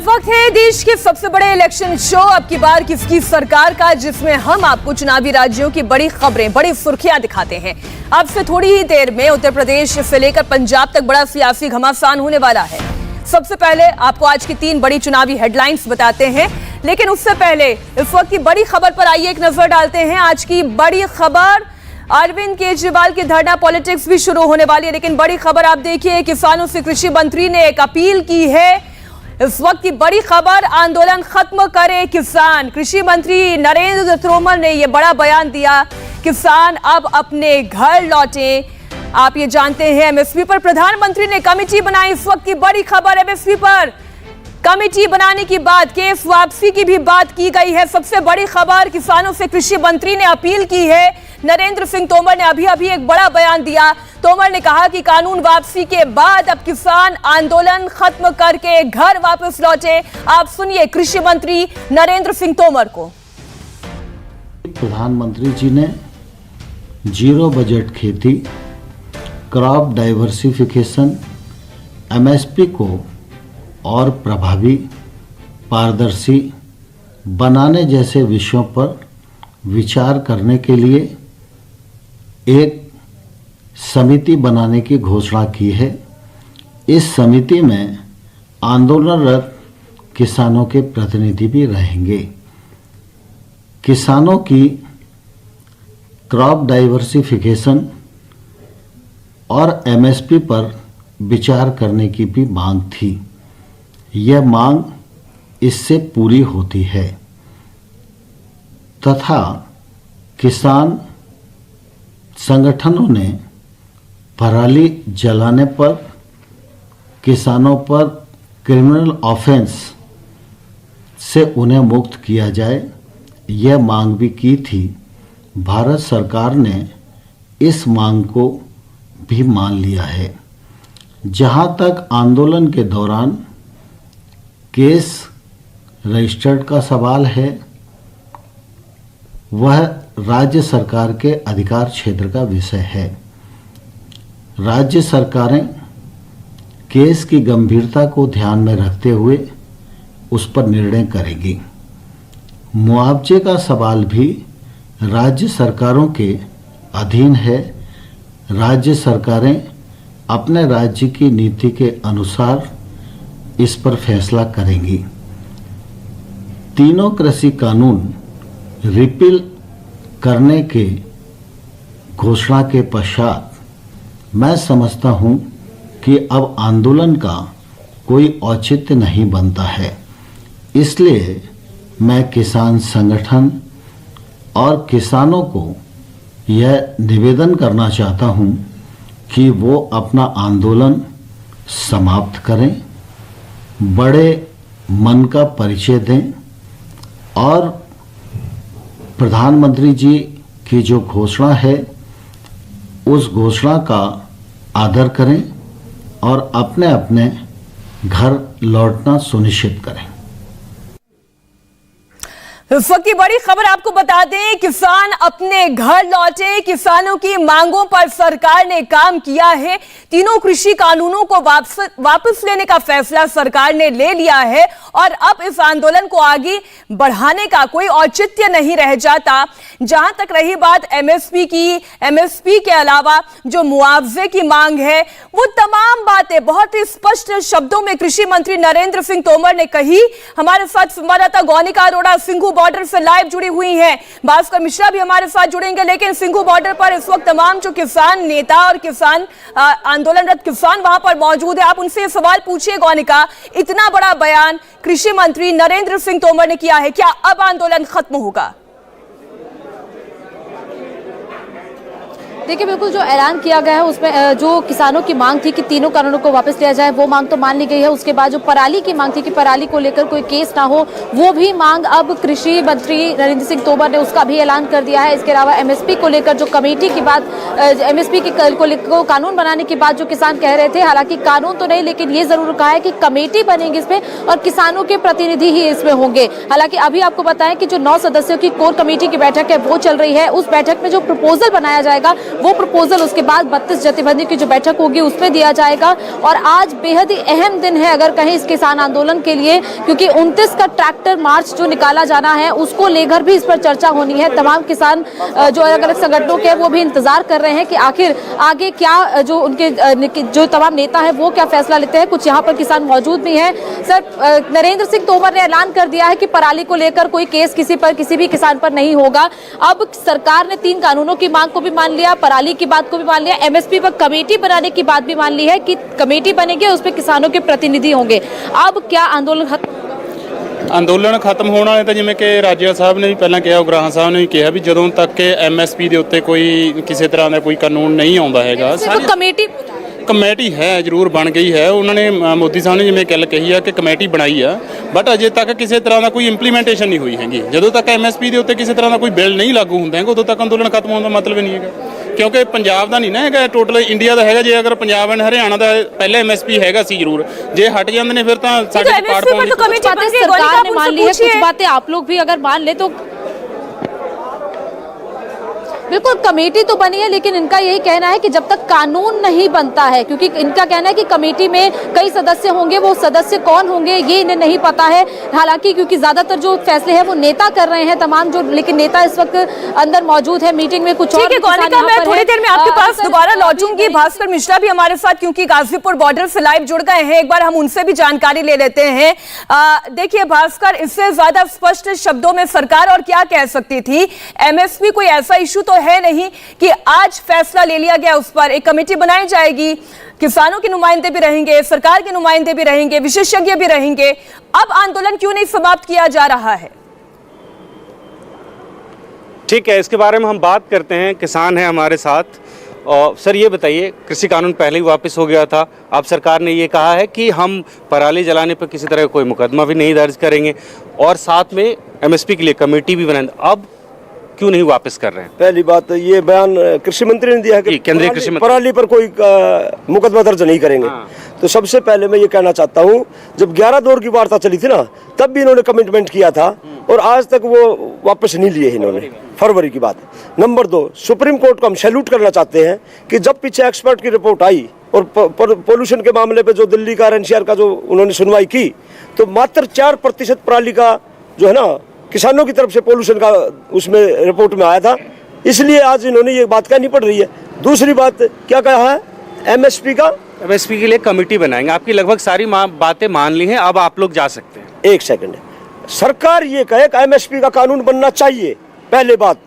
वक्त है देश के सबसे बड़े इलेक्शन शो अब की बार किसकी सरकार का, जिसमें हम आपको चुनावी राज्यों की बड़ी खबरें, बड़ी सुर्खियां दिखाते हैं। अब से थोड़ी ही देर में उत्तर प्रदेश से लेकर पंजाब तक बड़ा सियासी घमासान होने वाला है। सबसे पहले आपको आज की 3 बड़ी चुनावी हेडलाइंस बताते हैं, लेकिन उससे पहले इस वक्त की बड़ी खबर पर आइए एक नजर डालते हैं। आज की बड़ी खबर, अरविंद केजरीवाल की धरना पॉलिटिक्स भी शुरू होने वाली है, लेकिन बड़ी खबर आप देखिए, किसानों से कृषि मंत्री ने एक अपील की है। इस वक्त की बड़ी खबर, आंदोलन खत्म करे किसान। कृषि मंत्री नरेंद्र तोमर ने यह बड़ा बयान दिया, किसान अब अपने घर लौटे। आप ये जानते हैं एमएसपी पर प्रधानमंत्री ने कमेटी बनाई। इस वक्त की बड़ी खबर, एमएसपी पर कमेटी बनाने की बात, केस वापसी की भी बात की गई है। सबसे बड़ी खबर, किसानों से कृषि मंत्री ने अपील की है। नरेंद्र सिंह तोमर ने अभी एक बड़ा बयान दिया। तोमर ने कहा कि कानून वापसी के बाद अब किसान आंदोलन खत्म करके घर वापस लौटे। आप सुनिए कृषि मंत्री नरेंद्र सिंह तोमर को। प्रधानमंत्री जी ने जीरो बजट खेती, क्रॉप डाइवर्सिफिकेशन, एमएसपी को और प्रभावी, पारदर्शी बनाने जैसे विषयों पर विचार करने के लिए एक समिति बनाने की घोषणा की है। इस समिति में आंदोलनरत किसानों के प्रतिनिधि भी रहेंगे। किसानों की क्रॉप डाइवर्सिफिकेशन और एमएसपी पर विचार करने की भी मांग थी। यह मांग इससे पूरी होती है तथा किसान संगठनों ने पराली जलाने पर किसानों पर क्रिमिनल ऑफेंस से उन्हें मुक्त किया जाए, यह मांग भी की थी। भारत सरकार ने इस मांग को भी मान लिया है। जहां तक आंदोलन के दौरान केस रजिस्टर्ड का सवाल है, वह राज्य सरकार के अधिकार क्षेत्र का विषय है। राज्य सरकारें केस की गंभीरता को ध्यान में रखते हुए उस पर निर्णय करेगी। मुआवजे का सवाल भी राज्य सरकारों के अधीन है। राज्य सरकारें अपने राज्य की नीति के अनुसार इस पर फैसला करेंगी। तीनों कृषि कानून रिपील करने के घोषणा के पश्चात मैं समझता हूं कि अब आंदोलन का कोई औचित्य नहीं बनता है। इसलिए मैं किसान संगठन और किसानों को यह निवेदन करना चाहता हूं कि वो अपना आंदोलन समाप्त करें, बड़े मन का परिचय दें और प्रधानमंत्री जी की जो घोषणा है उस घोषणा का आदर करें और अपने अपने घर लौटना सुनिश्चित करें। इस वक्त की बड़ी खबर आपको बता दें, किसान अपने घर लौटे। किसानों की मांगों पर सरकार ने काम किया है। तीनों कृषि कानूनों को वापस लेने का फैसला सरकार ने ले लिया है और अब इस आंदोलन को आगे बढ़ाने का कोई औचित्य नहीं रह जाता। जहां तक रही बात एमएसपी की, एमएसपी के अलावा जो मुआवजे की मांग है, वो तमाम बातें बहुत ही स्पष्ट शब्दों में कृषि मंत्री नरेंद्र सिंह तोमर ने कही। हमारे साथ संवाददाता गौनिका अरोड़ा सिंघू बॉर्डर से लाइव जुड़ी हुई हैं, भास्कर मिश्रा भी हमारे साथ जुड़ेंगे। लेकिन सिंघू बॉर्डर पर इस वक्त तमाम जो किसान नेता और किसान आंदोलनरत किसान वहां पर मौजूद है। आप उनसे सवाल पूछिए गौनिका, इतना बड़ा बयान कृषि मंत्री नरेंद्र सिंह तोमर ने किया है, क्या अब आंदोलन खत्म होगा? देखिए, बिल्कुल जो ऐलान किया गया है उसमें जो किसानों की मांग थी कि तीनों कानूनों को वापस लिया जाए, वो मांग तो मान ली गई है। उसके बाद जो पराली की मांग थी कि पराली को लेकर कोई केस ना हो, वो भी मांग अब कृषि मंत्री नरेंद्र सिंह तोमर ने उसका भी ऐलान कर दिया है। इसके अलावा एमएसपी को लेकर जो कमेटी की बात, एमएसपी को कानून बनाने की बात जो किसान कह रहे थे, हालांकि कानून तो नहीं, लेकिन ये जरूर कहा है कि कमेटी बनेगी इसमें और किसानों के प्रतिनिधि ही इसमें होंगे। हालांकि अभी आपको बताएं कि जो 9 सदस्यों की कोर कमेटी की बैठक है वो चल रही है। उस बैठक में जो प्रपोजल बनाया जाएगा वो प्रपोजल उसके बाद 32 जथेबंदी की जो बैठक होगी उसमें दिया जाएगा। और आज बेहद ही अहम दिन है अगर कहीं इस किसान आंदोलन के लिए, क्योंकि 29 का ट्रैक्टर मार्च जो निकाला जाना है उसको लेकर भी इस पर चर्चा होनी है। तमाम किसान जो अलग अलग संगठनों के वो भी इंतजार कर रहे हैं कि आखिर आगे क्या जो उनके जो तमाम नेता है वो क्या फैसला लेते हैं। कुछ यहाँ पर किसान मौजूद भी हैं। सर, नरेंद्र सिंह तोमर ने ऐलान कर दिया है कि पराली को लेकर कोई केस किसी भी किसान पर नहीं होगा। अब सरकार ने 3 कानूनों की मांग को भी मान लिया, पराली की बात को भी मान लिया, एमएसपी पर कमेटी बनाने की बात भी मान ली है कि कमेटी बनेगी, उसमें किसानों के प्रतिनिधि होंगे। अब क्या ਅੰਦੋਲਨ ਖਤਮ ਹੋਣ ਵਾਲੇ ਤਾਂ ਜਿਵੇਂ ਕਿ ਰਾਜਾ ਸਾਹਿਬ ਨੇ ਵੀ ਪਹਿਲਾਂ ਕਿਹਾ, ਉਗਰਾਹਾਂ ਸਾਹਿਬ ਨੇ ਵੀ ਕਿਹਾ ਵੀ ਜਦੋਂ ਤੱਕ ਕਿ ਐਮਐਸਪੀ ਦੇ ਉੱਤੇ ਕੋਈ ਕਿਸੇ ਤਰ੍ਹਾਂ ਦਾ ਕੋਈ ਕਾਨੂੰਨ ਨਹੀਂ ਆਉਂਦਾ ਹੈਗਾ। ਕਮੇਟੀ ਹੈ ਜ਼ਰੂਰ ਬਣ ਗਈ ਹੈ, ਉਹਨਾਂ ਨੇ ਮੋਦੀ ਸਾਹਿਬ ਨੇ ਜਿਵੇਂ ਗੱਲ ਕਹੀ ਆ ਕਿ ਕਮੇਟੀ ਬਣਾਈ ਆ, ਬਟ ਅਜੇ ਤੱਕ ਕਿਸੇ ਤਰ੍ਹਾਂ ਦਾ ਕੋਈ ਇੰਪਲੀਮੈਂਟੇਸ਼ਨ ਨਹੀਂ ਹੋਈ ਹੈਗੀ। ਜਦੋਂ ਤੱਕ ਐਮਐਸਪੀ ਦੇ ਉੱਤੇ ਕਿਸੇ ਤਰ੍ਹਾਂ ਦਾ ਕੋਈ ਬਿੱਲ ਨਹੀਂ ਲਾਗੂ ਹੁੰਦਾ ਹੈਗਾ ਉਦੋਂ ਤੱਕ ਅੰਦੋਲਨ ਖਤਮ ਹੋਣ ਦਾ ਮਤਲਬ ਨਹੀਂ ਹੈਗਾ, ਕਿਉਂਕਿ ਪੰਜਾਬ ਦਾ ਨਹੀਂ ਨਾ ਹੈਗਾ, ਟੋਟਲ ਇੰਡੀਆ ਦਾ ਹੈਗਾ। ਜੇ ਅਗਰ ਪੰਜਾਬ ਐਂਡ ਹਰਿਆਣਾ ਦਾ ਪਹਿਲਾਂ ਐਮਐਸਪੀ ਹੈਗਾ ਸੀ ਜ਼ਰੂਰ, ਜੇ ਹਟ ਜਾਂਦੇ ਨੇ ਫਿਰ ਤਾਂ ਸਾਡੇ ਪਾਰਟ ਪਾਉਣ सरकार ने मान ली है। कुछ बातें आप लोग भी अगर मान ले तो बिल्कुल कमेटी तो बनी है, लेकिन इनका यही कहना है कि जब तक कानून नहीं बनता है, क्योंकि इनका कहना है कि कमेटी में कई सदस्य होंगे, वो सदस्य कौन होंगे ये इन्हें नहीं पता है। हालांकि क्योंकि ज्यादातर जो फैसले हैं वो नेता कर रहे हैं तमाम जो, लेकिन नेता इस वक्त अंदर मौजूद है मीटिंग में। कुछ और मैं थोड़ी देर में आपके पास दोबारा लौटूंगी। भास्कर मिश्रा भी हमारे साथ, क्योंकि गाजीपुर बॉर्डर से लाइव जुड़ गए हैं, एक बार हम उनसे भी जानकारी ले लेते हैं। देखिए भास्कर, इससे ज्यादा स्पष्ट शब्दों में सरकार और क्या कह सकती थी? एमएसपी कोई ऐसा इशू तो है नहीं कि आज फैसला ले लिया गया, उस पर एक कमेटी बनाई जाएगी, किसानों के नुमाइंदे भी रहेंगे, सरकार के नुमाइंदे भी रहेंगे, विशेषज्ञ भी रहेंगे। अब आंदोलन क्यों नहीं समाप्त किया जा रहा है? ठीक है, इसके बारे में हम बात करते हैं। किसान है हमारे साथ। और सर ये बताइए, कृषि कानून पहले ही वापस हो गया था, अब सरकार ने ये कहा है कि हम पराली जलाने पर किसी तरह कोई मुकदमा भी नहीं दर्ज करेंगे और साथ में एमएसपी के लिए कमेटी भी बनाएंगे। अब क्यों नहीं वापस कर रहे हैं? पहली बात ये बयान कृषि मंत्री ने दिया है कि केंद्रीय कृषि मंत्री पराली पर कोई मुकदमा दर्ज नहीं करेंगे। तो सबसे पहले मैं ये कहना चाहता हूँ, जब 11 दौर की वार्ता चली थी ना, तब भी इन्होंने कमिटमेंट किया था और आज तक वो वापस नहीं लिए इन्होंने। फरवरी की बात। नंबर 2, सुप्रीम कोर्ट को हम सैल्यूट करना चाहते हैं कि जब पीछे एक्सपर्ट की रिपोर्ट आई और पोल्यूशन के मामले पे जो दिल्ली का एनसीआर का जो उन्होंने सुनवाई की, तो मात्र 4% पराली का जो है ना किसानों की तरफ से पोल्यूशन का उसमें रिपोर्ट में आया था। इसलिए आज इन्होंने ये बात कहनी पड़ रही है। दूसरी बात क्या कहा है? एमएसपी के लिए कमेटी बनाएंगे। आपकी लगभग सारी बातें मान ली हैं, अब आप लोग जा सकते हैं। एक सेकंड, सरकार ये कहे कि एमएसपी का कानून बनना चाहिए। पहले बात,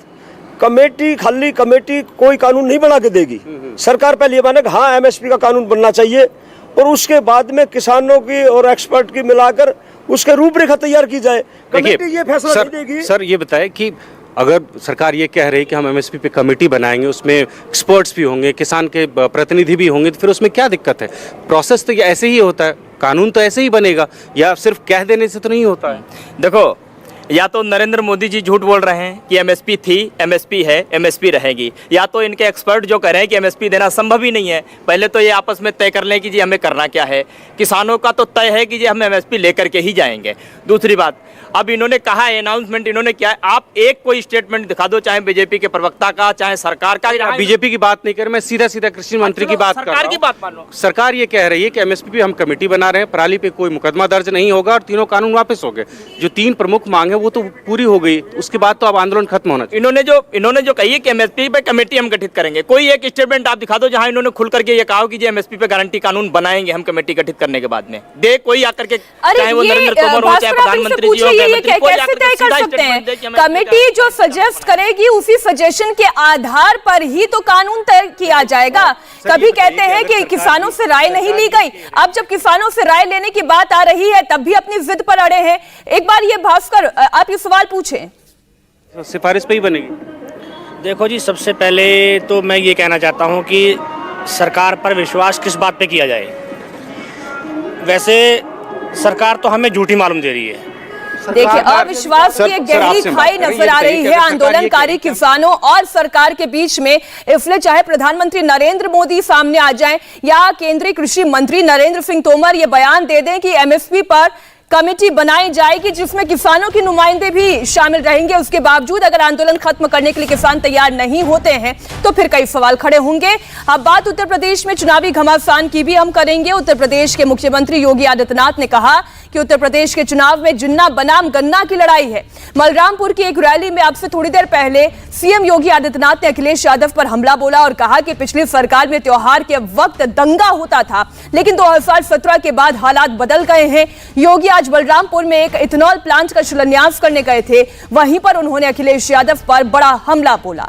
कमेटी खाली कमेटी कोई कानून नहीं बना के देगी। सरकार पहले ये माने कि हाँ एमएसपी का कानून बनना चाहिए और उसके बाद में किसानों की और एक्सपर्ट की मिलाकर उसके रूपरेखा तैयार की जाए। कमेटी ये फैसला नहीं देगी। सर ये बताएं कि अगर सरकार ये कह रही है कि हम एमएसपी पे कमेटी बनाएंगे, उसमें एक्सपर्ट्स भी होंगे, किसान के प्रतिनिधि भी होंगे, तो फिर उसमें क्या दिक्कत है? प्रोसेस तो ऐसे ही होता है, कानून तो ऐसे ही बनेगा, या सिर्फ कह देने से तो नहीं होता है। देखो, या तो नरेंद्र मोदी जी झूठ बोल रहे हैं कि एमएसपी थी, एमएसपी है, एमएसपी रहेगी, या तो इनके एक्सपर्ट जो कह रहे हैं कि एमएसपी देना संभव ही नहीं है। पहले तो ये आपस में तय कर लें कि जी हमें करना क्या है। किसानों का तो तय है कि जी हम एमएसपी लेकर के ही जाएंगे। दूसरी बात, अब इन्होंने कहा है, अनाउंसमेंट इन्होंने किया है, आप एक कोई स्टेटमेंट दिखा दो, चाहे बीजेपी के प्रवक्ता का, चाहे सरकार का। बीजेपी की बात नहीं कर, मैं सीधा कृषि मंत्री की बात कर रहा हूं। सरकार की बात मानो। सरकार ये कह रही है कि एमएसपी पे हम कमेटी बना रहे हैं, पराली पे कोई मुकदमा दर्ज नहीं होगा और तीनों कानून वापस हो गए। जो 3 प्रमुख मांग है वो तो पूरी हो गई, उसके बाद तो अब आंदोलन खत्म होना चाहिए। इन्होंने जो कही है कि एमएसपी पे कमेटी हम गठित करेंगे, कोई एक स्टेटमेंट आप दिखा दो जहां इन्होंने खुल करके ये कहा कि जी एमएसपी पे गारंटी कानून बनाएंगे हम कमेटी गठित करने के बाद में। दे कोई आकर के, चाहे वो नरेंद्र तोमर हो, चाहे प्रधानमंत्री जी हो, तय कर सकते हैं। कमेटी जो सजेस्ट करेगी उसी सजेशन के आधार पर ही तो कानून तय किया जाएगा। कभी कहते हैं कि किसानों से राय नहीं ली गई, अब जब किसानों से राय लेने की बात आ रही है तब भी अपनी जिद पर अड़े हैं। एक बार ये भास्कर आप ये सवाल पूछें। सिफारिश पे ही बनेगी। देखो जी, सबसे पहले तो मैं ये कहना चाहता हूँ कि सरकार पर विश्वास किस बात पे किया जाए। वैसे सरकार तो हमें झूठी मालूम दे रही है। देखिए, अविश्वास की एक गहरी खाई नजर आ रही है आंदोलनकारी किसानों और सरकार के बीच में। इसलिए चाहे प्रधानमंत्री नरेंद्र मोदी सामने आ जाएं या केंद्रीय कृषि मंत्री नरेंद्र सिंह तोमर ये बयान दे दें कि एमएसपी पर कमेटी बनाई जाएगी जिसमें किसानों के नुमाइंदे भी शामिल रहेंगे। उसके बावजूद अगर आंदोलन खत्म करने के लिए किसान तैयार नहीं होते हैं तो फिर कई सवाल खड़े होंगे। अब बात उत्तर प्रदेश में चुनावी घमासान की भी हम करेंगे। उत्तर प्रदेश के मुख्यमंत्री योगी आदित्यनाथ ने कहा कि उत्तर प्रदेश के चुनाव में जिन्ना बनाम गन्ना की लड़ाई है। बलरामपुर की एक रैली में अब से थोड़ी देर पहले सीएम योगी आदित्यनाथ ने अखिलेश यादव पर हमला बोला और कहा कि पिछली सरकार में त्योहार के वक्त दंगा होता था, लेकिन 2017 के बाद हालात बदल गए हैं। योगी आज बलरामपुर में एक इथेनॉल प्लांट का शिलान्यास करने गए थे, वहीं पर उन्होंने अखिलेश यादव पर बड़ा हमला बोला।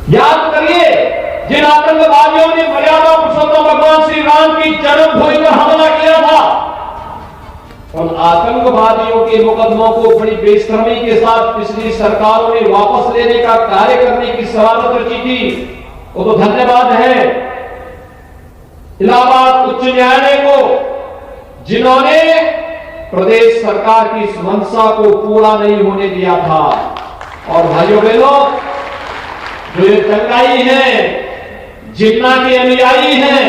याद करिए, जिन आतंकवादियों ने मर्यादा पुरुषोत्तम भगवान श्री राम की जन्मभूमि पर हमला किया था, उन आतंकवादियों के मुकदमों को बड़ी बेशर्मी के साथ पिछली सरकारों ने वापस लेने का कार्य करने की शरारत रची थी। वो तो धन्यवाद है इलाहाबाद उच्च न्यायालय को, जिन्होंने प्रदेश सरकार की इस मंशा को पूरा नहीं होने दिया था। और भाइयों बहनों, जो ये दंगाई है, जिन्ना के अनुयायी हैं,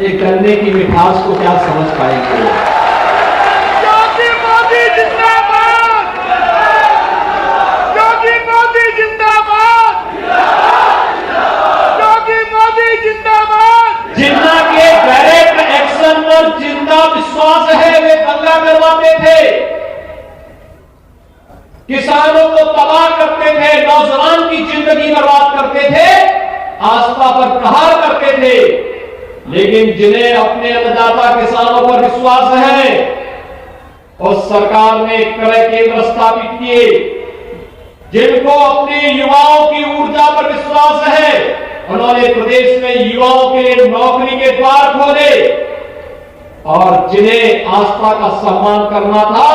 ये गन्ने की मिठास को क्या समझ पाएंगे? योगी मोदी जिंदाबाद! योगी मोदी जिंदाबाद! योगी मोदी जिंदाबाद! जिन्ना के डायरेक्ट एक्शन पर जिंदा विश्वास है, वे दंगा करवाते थे, किसानों को तबाह करते थे, नौजवान की जिंदगी बर्बाद करते थे, आस्था पर प्रहार करते थे। लेकिन जिन्हें अपने अन्नदाता किसानों पर विश्वास है, और सरकार ने क्रय केंद्र स्थापित किए, जिनको अपने युवाओं की ऊर्जा पर विश्वास है, उन्होंने प्रदेश में युवाओं के लिए नौकरी के द्वार खोले। और जिन्हें आस्था का सम्मान करना था,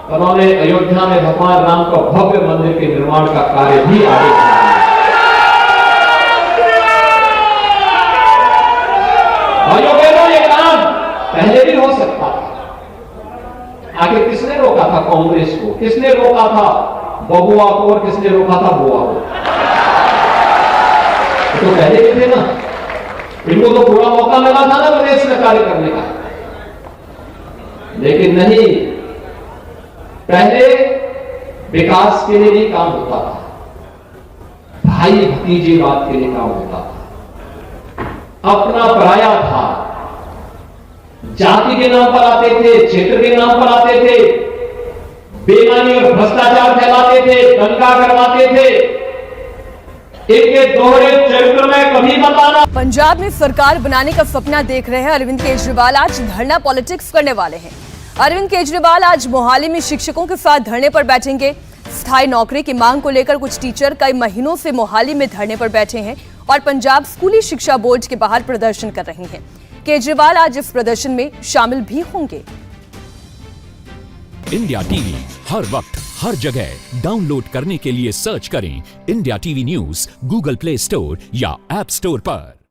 उन्होंने अयोध्या में भगवान राम का भव्य मंदिर के निर्माण का कार्य भी आगे बढ़ाया। भाइयों बहनों, ये काम पहले भी हो सकता था। आखिर किसने रोका था कांग्रेस को? किसने रोका था बबुआ को? और किसने रोका था बुआ को? तो पहले भी थे ना, इनको तो पूरा मौका मिला था ना प्रदेश में कार्य करने का। लेकिन नहीं, पहले विकास के लिए नहीं काम होता था, भाई भतीजेवाद के लिए काम होता था, अपना पराया था, जाति के नाम पर आते थे, क्षेत्र के नाम पर आते थे, बेईमानी और भ्रष्टाचार फैलाते थे, दंगा करवाते थे। इनके दोहरे चरित्र में कभी बताना। पंजाब में सरकार बनाने का सपना देख रहे हैं अरविंद केजरीवाल आज धरना पॉलिटिक्स करने वाले हैं। अरविंद केजरीवाल आज मोहाली में शिक्षकों के साथ धरने पर बैठेंगे। स्थायी नौकरी की मांग को लेकर कुछ टीचर कई महीनों से मोहाली में धरने पर बैठे हैं और पंजाब स्कूली शिक्षा बोर्ड के बाहर प्रदर्शन कर रहे हैं। केजरीवाल आज इस प्रदर्शन में शामिल भी होंगे। इंडिया टीवी हर वक्त हर जगह डाउनलोड करने के लिए सर्च करें India TV news Google play store या ऐप स्टोर पर।